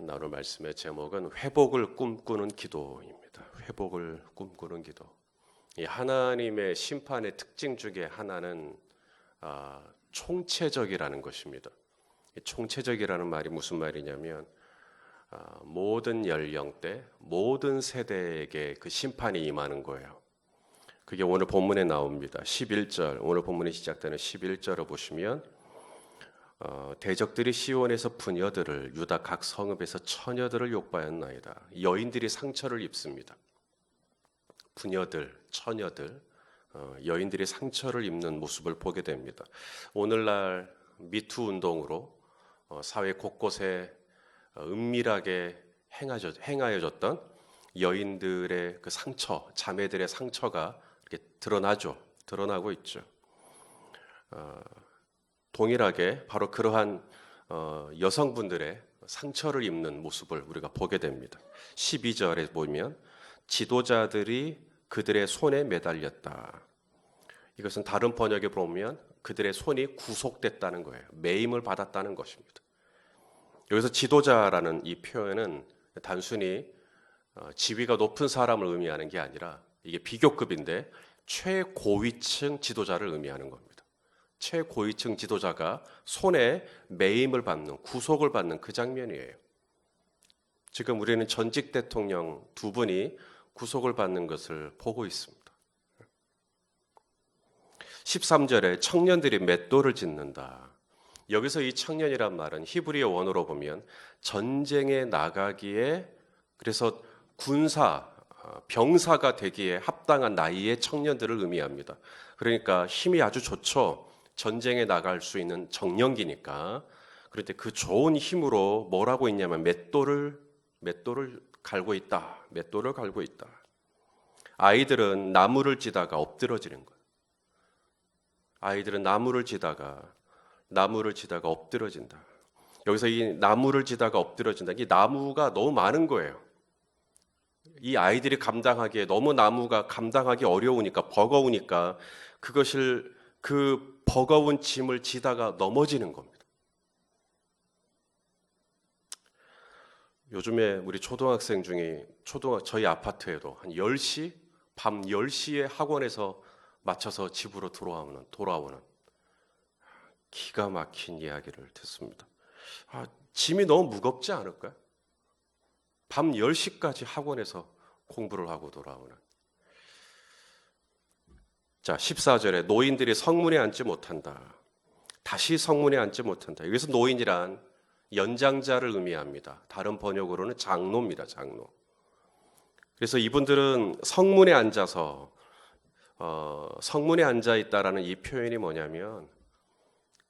나눌 말씀의 제목은 회복을 꿈꾸는 기도입니다. 회복을 꿈꾸는 기도. 이 하나님의 심판의 특징 중에 하나는 총체적이라는 것입니다. 총체적이라는 말이 무슨 말이냐면 모든 연령대, 모든 세대에게 그 심판이 임하는 거예요. 그게 오늘 본문에 나옵니다. 11절, 오늘 본문이 시작되는 11절을 보시면 대적들이 시온에서 부녀들을, 유다 각 성읍에서 처녀들을 욕하였나이다. 여인들이 상처를 입습니다. 부녀들, 처녀들, 여인들이 상처를 입는 모습을 보게 됩니다. 오늘날 미투 운동으로 사회 곳곳에 은밀하게 행하여졌던 여인들의 그 상처, 자매들의 상처가 이렇게 드러나고 있죠. 동일하게 바로 그러한 여성분들의 상처를 입는 모습을 우리가 보게 됩니다. 12절에 보면 지도자들이 그들의 손에 매달렸다. 이것은 다른 번역에 보면 그들의 손이 구속됐다는 거예요. 매임을 받았다는 것입니다. 여기서 지도자라는 이 표현은 단순히 지위가 높은 사람을 의미하는 게 아니라 이게 비교급인데 최고위층 지도자를 의미하는 겁니다. 최고위층 지도자가 손에 매임을 받는, 구속을 받는 그 장면이에요. 지금 우리는 전직 대통령 두 분이 구속을 받는 것을 보고 있습니다. 13절에 청년들이 맷돌을 짓는다. 여기서 이 청년이란 말은 히브리어 원어로 보면 전쟁에 나가기에, 그래서 군사, 병사가 되기에 합당한 나이의 청년들을 의미합니다. 그러니까 힘이 아주 좋죠. 전쟁에 나갈 수 있는 정년기니까. 그런데 그 좋은 힘으로 뭘 하고 있냐면 맷돌을 갈고 있다. 맷돌을 갈고 있다. 아이들은 나무를 지다가 엎드러지는 거예요. 아이들은 나무를 지다가 엎드러진다. 여기서 이 나무를 지다가 엎드러진다. 이 나무가 너무 많은 거예요. 이 아이들이 감당하기에 너무 나무가 감당하기 어려우니까, 버거우니까 그 버거운 짐을 지다가 넘어지는 겁니다. 요즘에 우리 초등학생 중에 저희 아파트에도 한 10시, 밤 10시에 학원에서 마쳐서 집으로 돌아오는 기가 막힌 이야기를 듣습니다. 짐이 너무 무겁지 않을까요? 밤 10시까지 학원에서 공부를 하고 돌아오는. 자, 14절에 노인들이 성문에 앉지 못한다. 다시 성문에 앉지 못한다. 여기서 노인이란 연장자를 의미합니다. 다른 번역으로는 장로입니다. 장로. 그래서 이분들은 성문에 앉아 있다라는 이 표현이 뭐냐면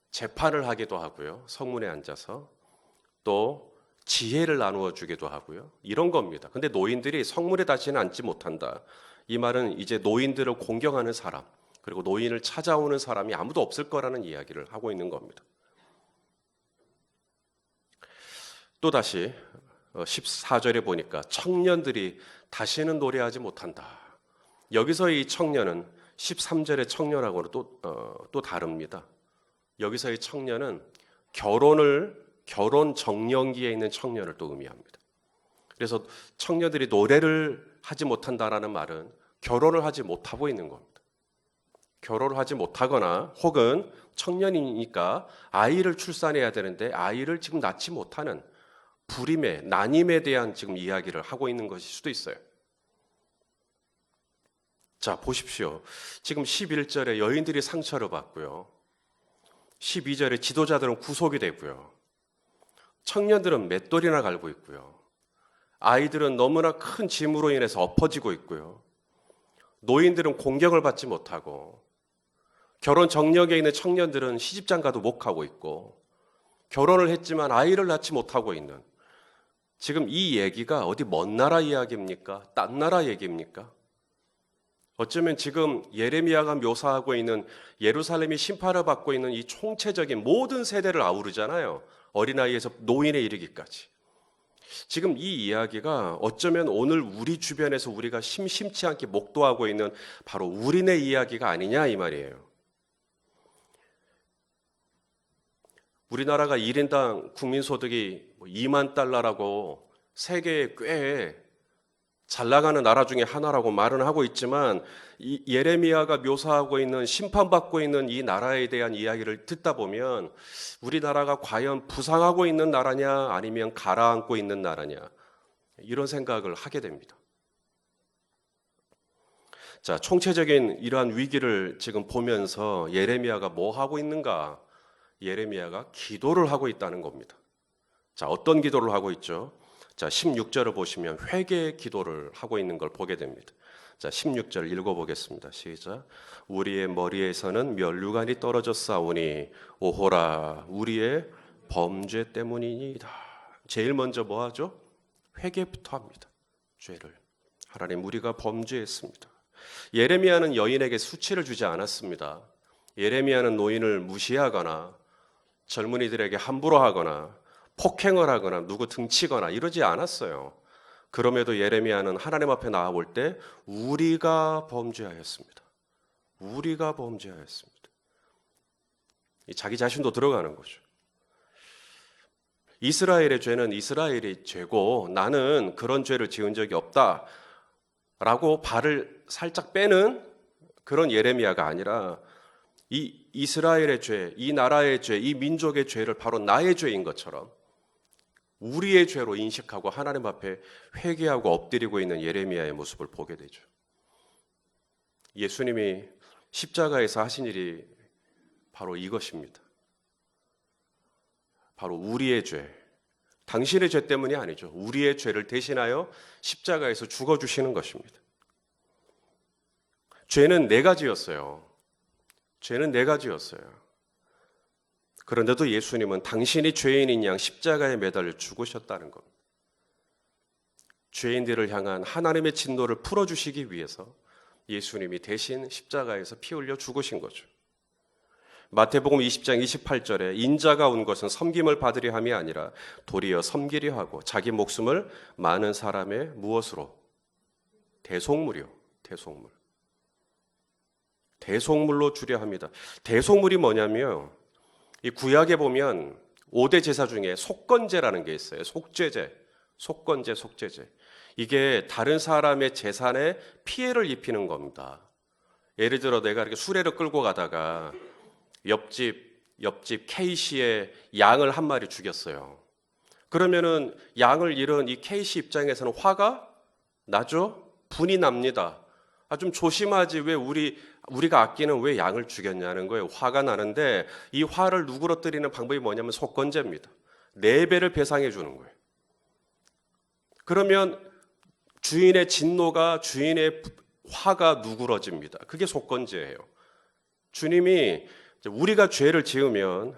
재판을 하기도 하고요. 성문에 앉아서 또 지혜를 나누어 주기도 하고요. 이런 겁니다. 근데 노인들이 성문에 다시는 앉지 못한다. 이 말은 이제 노인들을 공경하는 사람, 그리고 노인을 찾아오는 사람이 아무도 없을 거라는 이야기를 하고 있는 겁니다. 또다시 14절에 보니까 청년들이 다시는 노래하지 못한다. 여기서 이 청년은 13절의 청년하고는 또 다릅니다. 여기서의 청년은 결혼 정년기에 있는 청년을 또 의미합니다. 그래서 청년들이 노래를 하지 못한다라는 말은 결혼을 하지 못하고 있는 겁니다. 결혼을 하지 못하거나 혹은 청년이니까 아이를 출산해야 되는데 아이를 지금 낳지 못하는 난임에 대한 지금 이야기를 하고 있는 것일 수도 있어요. 자, 보십시오. 지금 11절에 여인들이 상처를 받고요. 12절에 지도자들은 구속이 되고요. 청년들은 맷돌이나 갈고 있고요. 아이들은 너무나 큰 짐으로 인해서 엎어지고 있고요. 노인들은 공경을 받지 못하고, 결혼 정력에 있는 청년들은 시집장가도 못 가고 있고, 결혼을 했지만 아이를 낳지 못하고 있는, 지금 이 얘기가 어디 먼 나라 이야기입니까? 딴 나라 얘기입니까? 어쩌면 지금 예레미야가 묘사하고 있는 예루살렘이 심판을 받고 있는 이 총체적인 모든 세대를 아우르잖아요. 어린아이에서 노인에 이르기까지. 지금 이 이야기가 어쩌면 오늘 우리 주변에서 우리가 심심치 않게 목도하고 있는 바로 우리네 이야기가 아니냐 이 말이에요. 우리나라가 1인당 국민소득이 2만 달러라고 세계에 꽤 잘 나가는 나라 중에 하나라고 말은 하고 있지만, 이 예레미야가 묘사하고 있는 심판받고 있는 이 나라에 대한 이야기를 듣다 보면 우리나라가 과연 부상하고 있는 나라냐 아니면 가라앉고 있는 나라냐, 이런 생각을 하게 됩니다. 자, 총체적인 이러한 위기를 지금 보면서 예레미야가 뭐 하고 있는가? 예레미야가 기도를 하고 있다는 겁니다. 자, 어떤 기도를 하고 있죠? 자, 16절을 보시면 회개의 기도를 하고 있는 걸 보게 됩니다. 자, 16절 읽어보겠습니다. 시작. 우리의 머리에서는 면류관이 떨어졌사오니 오호라 우리의 범죄 때문이니이다. 제일 먼저 뭐 하죠? 회개부터 합니다. 죄를. 하나님, 우리가 범죄했습니다. 예레미야는 여인에게 수치를 주지 않았습니다. 예레미야는 노인을 무시하거나 젊은이들에게 함부로 하거나 폭행을 하거나 누구 등치거나 이러지 않았어요. 그럼에도 예레미야는 하나님 앞에 나아볼 때 우리가 범죄하였습니다. 우리가 범죄하였습니다. 자기 자신도 들어가는 거죠. 이스라엘의 죄는 이스라엘의 죄고 나는 그런 죄를 지은 적이 없다 라고 발을 살짝 빼는 그런 예레미야가 아니라 이 이스라엘의 죄, 이 나라의 죄, 이 민족의 죄를 바로 나의 죄인 것처럼 우리의 죄로 인식하고 하나님 앞에 회개하고 엎드리고 있는 예레미야의 모습을 보게 되죠. 예수님이 십자가에서 하신 일이 바로 이것입니다. 바로 우리의 죄, 당신의 죄 때문이 아니죠. 우리의 죄를 대신하여 십자가에서 죽어주시는 것입니다. 죄는 내가 지었어요. 죄는 내가 지었어요. 그런데도 예수님은 당신이 죄인인 양 십자가에 매달려 죽으셨다는 겁니다. 죄인들을 향한 하나님의 진노를 풀어주시기 위해서 예수님이 대신 십자가에서 피 흘려 죽으신 거죠. 마태복음 20장 28절에 인자가 온 것은 섬김을 받으려 함이 아니라 도리어 섬기려 하고 자기 목숨을 많은 사람의 무엇으로? 대속물이요. 대속물. 대속물로 주려 합니다. 대속물이 뭐냐면 이 구약에 보면 5대 제사 중에 속건제라는 게 있어요. 속죄제, 속건제, 속죄제. 이게 다른 사람의 재산에 피해를 입히는 겁니다. 예를 들어 내가 이렇게 수레를 끌고 가다가 옆집 K씨의 양을 한 마리 죽였어요. 그러면은 양을 잃은 이 K씨 입장에서는 화가 나죠? 분이 납니다. 좀 조심하지, 왜 우리가 아끼는 왜 양을 죽였냐는 거예요. 화가 나는데 이 화를 누그러뜨리는 방법이 뭐냐면 속건제입니다. 4배를 배상해 주는 거예요. 그러면 주인의 진노가, 주인의 화가 누그러집니다. 그게 속건제예요. 주님이 우리가 죄를 지으면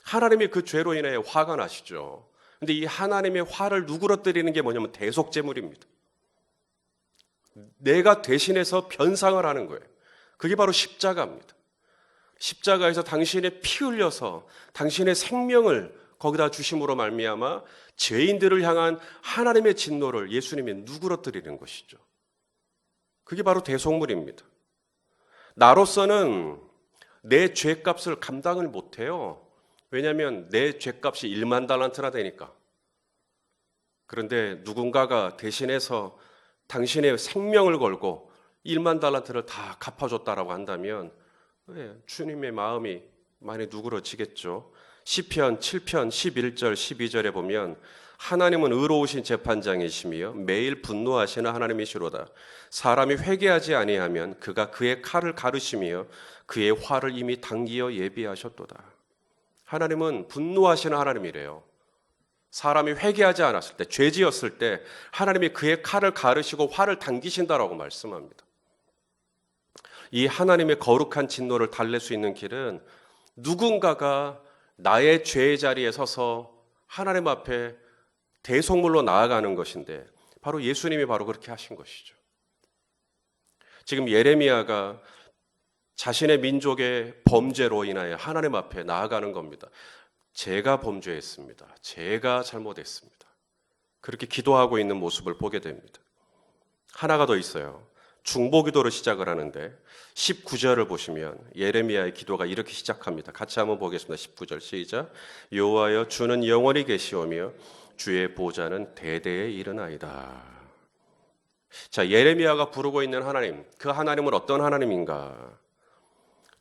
하나님이 그 죄로 인해 화가 나시죠. 근데 이 하나님의 화를 누그러뜨리는 게 뭐냐면 대속제물입니다. 내가 대신해서 변상을 하는 거예요. 그게 바로 십자가입니다. 십자가에서 당신의 피 흘려서 당신의 생명을 거기다 주심으로 말미암아 죄인들을 향한 하나님의 진노를 예수님이 누그러뜨리는 것이죠. 그게 바로 대속물입니다. 나로서는 내 죄값을 감당을 못해요. 왜냐하면 내 죄값이 1만 달란트나 되니까. 그런데 누군가가 대신해서 당신의 생명을 걸고 1만 달란트를 다 갚아줬다라고 한다면 주님의 마음이 많이 누그러지겠죠. 시편 7편 11절 12절에 보면 하나님은 의로우신 재판장이시며 매일 분노하시는 하나님이시로다. 사람이 회개하지 아니하면 그가 그의 칼을 가르시며 그의 화를 이미 당기어 예비하셨도다. 하나님은 분노하시는 하나님이래요. 사람이 회개하지 않았을 때, 죄 지었을 때 하나님이 그의 칼을 가르시고 화를 당기신다라고 말씀합니다. 이 하나님의 거룩한 진노를 달랠 수 있는 길은 누군가가 나의 죄의 자리에 서서 하나님 앞에 대속물로 나아가는 것인데 바로 예수님이 바로 그렇게 하신 것이죠. 지금 예레미야가 자신의 민족의 범죄로 인하여 하나님 앞에 나아가는 겁니다. 제가 범죄했습니다. 제가 잘못했습니다. 그렇게 기도하고 있는 모습을 보게 됩니다. 하나가 더 있어요. 중보기도로 시작을 하는데 19절을 보시면 예레미야의 기도가 이렇게 시작합니다. 같이 한번 보겠습니다. 19절 시작. 여호와여 주는 영원히 계시오며 주의 보좌는 대대에 이르나이다. 자, 예레미야가 부르고 있는 하나님, 그 하나님은 어떤 하나님인가?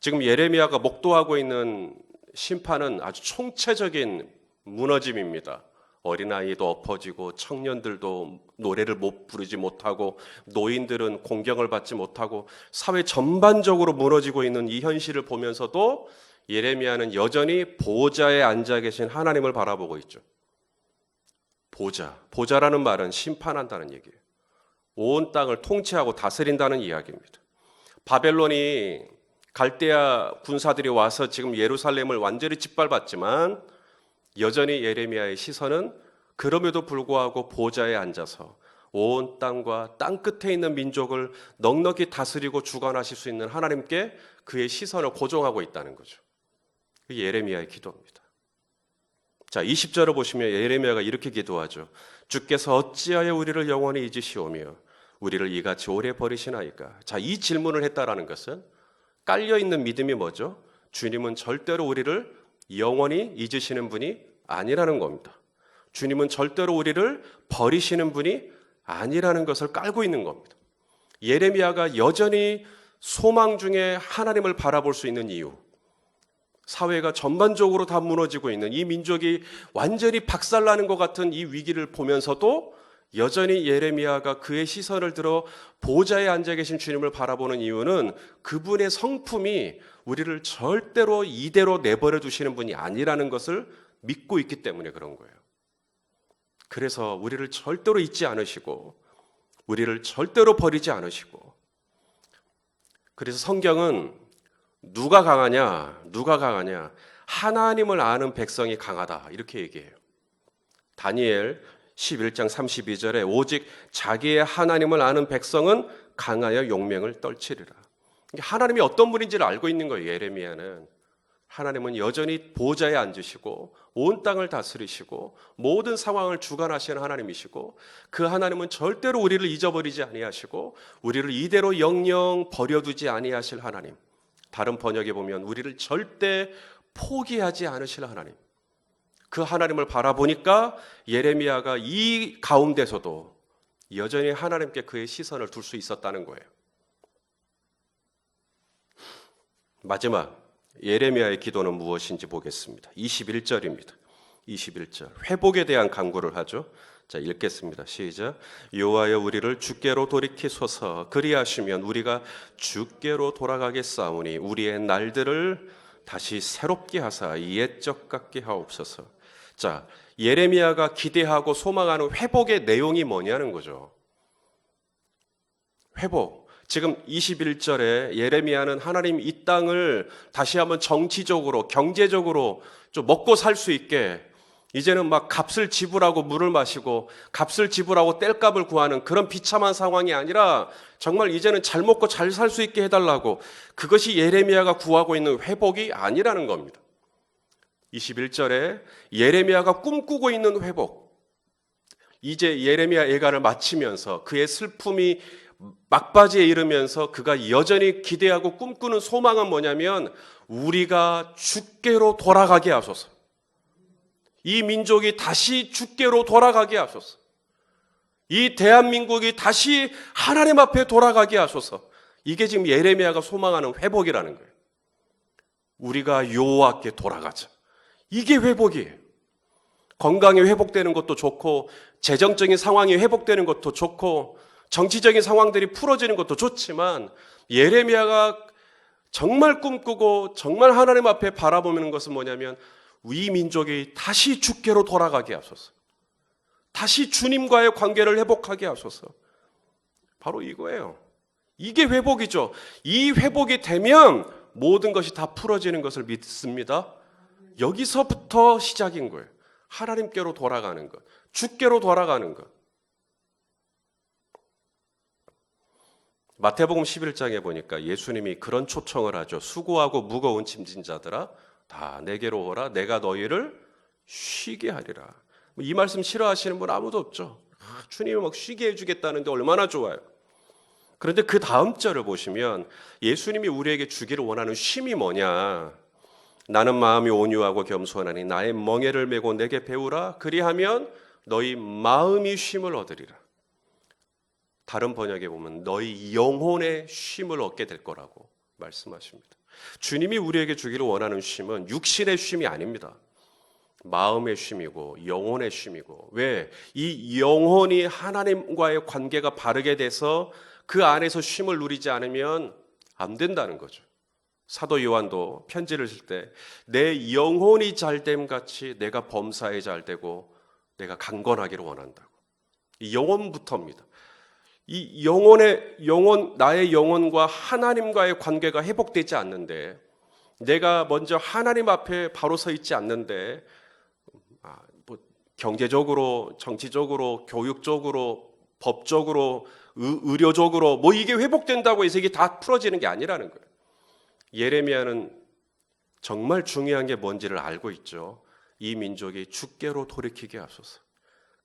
지금 예레미야가 목도하고 있는 심판은 아주 총체적인 무너짐입니다. 어린아이도 엎어지고 청년들도 노래를 못 부르지 못하고 노인들은 공경을 받지 못하고 사회 전반적으로 무너지고 있는 이 현실을 보면서도 예레미야는 여전히 보좌에 앉아 계신 하나님을 바라보고 있죠. 보좌라는 말은 심판한다는 얘기예요. 온 땅을 통치하고 다스린다는 이야기입니다. 바벨론이 갈대아 군사들이 와서 지금 예루살렘을 완전히 짓밟았지만 여전히 예레미야의 시선은 그럼에도 불구하고 보좌에 앉아서 온 땅과 땅 끝에 있는 민족을 넉넉히 다스리고 주관하실 수 있는 하나님께 그의 시선을 고정하고 있다는 거죠. 그게 예레미야의 기도입니다. 자, 20절을 보시면 예레미야가 이렇게 기도하죠. 주께서 어찌하여 우리를 영원히 잊으시오며 우리를 이같이 오래 버리시나이까. 자, 이 질문을 했다라는 것은 깔려있는 믿음이 뭐죠? 주님은 절대로 우리를 영원히 잊으시는 분이 아니라는 겁니다. 주님은 절대로 우리를 버리시는 분이 아니라는 것을 깔고 있는 겁니다. 예레미야가 여전히 소망 중에 하나님을 바라볼 수 있는 이유, 사회가 전반적으로 다 무너지고 있는 이 민족이 완전히 박살나는 것 같은 이 위기를 보면서도 여전히 예레미야가 그의 시선을 들어 보좌에 앉아 계신 주님을 바라보는 이유는 그분의 성품이 우리를 절대로 이대로 내버려 두시는 분이 아니라는 것을 믿고 있기 때문에 그런 거예요. 그래서 우리를 절대로 잊지 않으시고 우리를 절대로 버리지 않으시고, 그래서 성경은 누가 강하냐? 하나님을 아는 백성이 강하다 이렇게 얘기해요. 다니엘 11장 32절에 오직 자기의 하나님을 아는 백성은 강하여 용맹을 떨치리라. 하나님이 어떤 분인지를 알고 있는 거예요. 예레미야는 하나님은 여전히 보좌에 앉으시고 온 땅을 다스리시고 모든 상황을 주관하시는 하나님이시고, 그 하나님은 절대로 우리를 잊어버리지 아니하시고 우리를 이대로 영영 버려두지 아니하실 하나님, 다른 번역에 보면 우리를 절대 포기하지 않으실 하나님, 그 하나님을 바라보니까 예레미야가 이 가운데서도 여전히 하나님께 그의 시선을 둘 수 있었다는 거예요. 마지막 예레미야의 기도는 무엇인지 보겠습니다. 21절입니다. 21절 회복에 대한 간구를 하죠. 자, 읽겠습니다. 시작. 여호와여 우리를 주께로 돌이키소서. 그리하시면 우리가 주께로 돌아가겠사오니 우리의 날들을 다시 새롭게 하사 옛적 같게 하옵소서. 자, 예레미야가 기대하고 소망하는 회복의 내용이 뭐냐는 거죠. 회복. 지금 21절에 예레미야는 하나님 이 땅을 다시 한번 정치적으로 경제적으로 좀 먹고 살 수 있게, 이제는 막 값을 지불하고 물을 마시고 값을 지불하고 땔감을 구하는 그런 비참한 상황이 아니라 정말 이제는 잘 먹고 잘 살 수 있게 해달라고, 그것이 예레미야가 구하고 있는 회복이 아니라는 겁니다. 21절에 예레미야가 꿈꾸고 있는 회복, 이제 예레미야 애가를 마치면서 그의 슬픔이 막바지에 이르면서 그가 여전히 기대하고 꿈꾸는 소망은 뭐냐면 우리가 주께로 돌아가게 하소서. 이 민족이 다시 주께로 돌아가게 하소서. 이 대한민국이 다시 하나님 앞에 돌아가게 하소서. 이게 지금 예레미야가 소망하는 회복이라는 거예요. 우리가 여호와께 돌아가자. 이게 회복이에요. 건강이 회복되는 것도 좋고 재정적인 상황이 회복되는 것도 좋고 정치적인 상황들이 풀어지는 것도 좋지만, 예레미야가 정말 꿈꾸고 정말 하나님 앞에 바라보는 것은 뭐냐면 이 민족이 다시 주께로 돌아가게 하소서. 다시 주님과의 관계를 회복하게 하소서. 바로 이거예요. 이게 회복이죠. 이 회복이 되면 모든 것이 다 풀어지는 것을 믿습니다. 여기서부터 시작인 거예요. 하나님께로 돌아가는 것, 주께로 돌아가는 것. 마태복음 11장에 보니까 예수님이 그런 초청을 하죠. 수고하고 무거운 짐진 자들아 다 내게로 오라. 내가 너희를 쉬게 하리라. 이 말씀 싫어하시는 분 아무도 없죠. 주님이 막 쉬게 해주겠다는데 얼마나 좋아요. 그런데 그 다음 절을 보시면 예수님이 우리에게 주기를 원하는 쉼이 뭐냐? 나는 마음이 온유하고 겸손하니 나의 멍에를 메고 내게 배우라. 그리하면 너희 마음이 쉼을 얻으리라. 다른 번역에 보면 너희 영혼의 쉼을 얻게 될 거라고 말씀하십니다. 주님이 우리에게 주기를 원하는 쉼은 육신의 쉼이 아닙니다. 마음의 쉼이고 영혼의 쉼이고, 왜? 이 영혼이 하나님과의 관계가 바르게 돼서 그 안에서 쉼을 누리지 않으면 안 된다는 거죠. 사도 요한도 편지를 쓸 때 내 영혼이 잘됨 같이 내가 범사에 잘되고 내가 강건하기를 원한다고. 이 영혼부터입니다. 이 나의 영혼과 하나님과의 관계가 회복되지 않는데, 내가 먼저 하나님 앞에 바로 서 있지 않는데, 경제적으로, 정치적으로, 교육적으로, 법적으로, 의료적으로 이게 회복된다고 해서 이게 다 풀어지는 게 아니라는 거예요. 예레미야는 정말 중요한 게 뭔지를 알고 있죠. 이 민족이 주께로 돌이키게 하소서.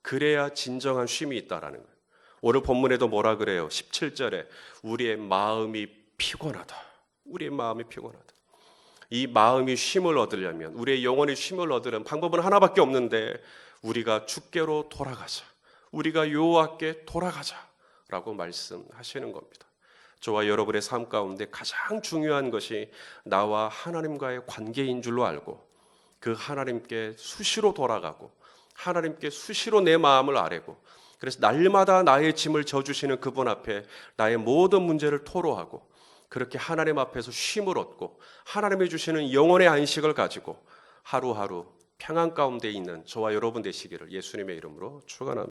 그래야 진정한 쉼이 있다라는 거예요. 오늘 본문에도 뭐라 그래요? 17절에 우리의 마음이 피곤하다. 우리의 마음이 피곤하다. 이 마음이 쉼을 얻으려면, 우리의 영혼이 쉼을 얻으려면 방법은 하나밖에 없는데, 우리가 주께로 돌아가자. 우리가 여호와께 돌아가자라고 말씀하시는 겁니다. 저와 여러분의 삶 가운데 가장 중요한 것이 나와 하나님과의 관계인 줄로 알고, 그 하나님께 수시로 돌아가고 하나님께 수시로 내 마음을 아뢰고, 그래서 날마다 나의 짐을 져주시는 그분 앞에 나의 모든 문제를 토로하고, 그렇게 하나님 앞에서 쉼을 얻고 하나님이 주시는 영혼의 안식을 가지고 하루하루 평안 가운데 있는 저와 여러분 되시기를 예수님의 이름으로 축원합니다.